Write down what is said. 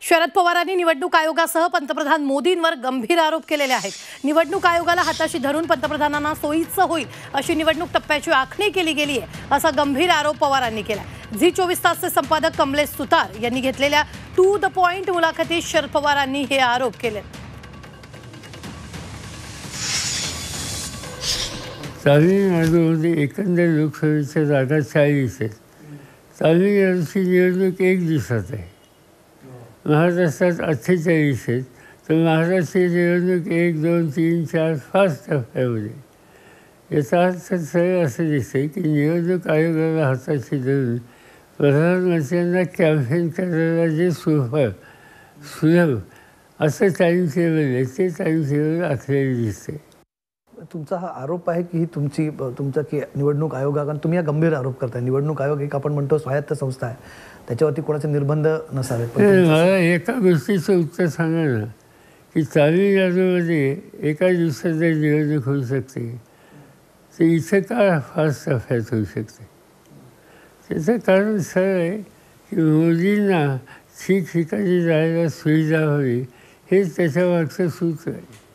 शरद पवारांनी निवडणूक आयोगासह पंतप्रधान मोदींवर गंभीर आरोप केलेले आहेत। निवडणूक आयोगाला हाताशी धरून पंतप्रधानांना सोयीचं होईल अशी निवडणूक टप्प्याची आखणी केली गेली आहे, असा गंभीर आरोप पवारांनी केला। झी 24 तासचे संपादक कमलेश सुतार यांनी घेतलेल्या टू द पॉइंट मुलाखतीत शरद पवारांनी हे आरोप केले। तामिळनाडूमध्ये एकंदर लोकसभेच्या जागा 40 आहेत। तामिळनाडूची निवडणूक 1 दिवसात आहे। महाराष्ट्रात 48 आहेत, तर महाराष्ट्राची निवडणूक 1, 2, 3, 4, 5 टप्प्यामध्ये। याचा अर्थ सरळ असं दिसतंय की निवडणूक आयोगाला हाताशी धरून प्रधानमंत्र्यांना कॅम्पेन करायला जे सुलभ असं टाईम टेबल आहे, ते टाईम टेबल आखलेलं दिसतंय। तुमचा हा आरोप आहे की तुमचा की निवडणूक आयोगाकडून तुम्ही हा गंभीर आरोप करताय। निवडणूक आयोग एक आपण म्हणतो स्वायत्त संस्था आहे, त्याच्यावरती कोणाचे निर्बंध नसावेत। मला एका गोष्टीचं उत्तर सांगा ना की तामिळनाडूमध्ये एका दिवसात जर निवडणूक होऊ शकते, तर इथं का 5 टप्प्यात होऊ शकते? त्याचं कारण सरळ आहे की मोदींना ठिकठिकाणी जायला सुविधा हवी, हेच त्याच्या मागचं सूत्र आहे।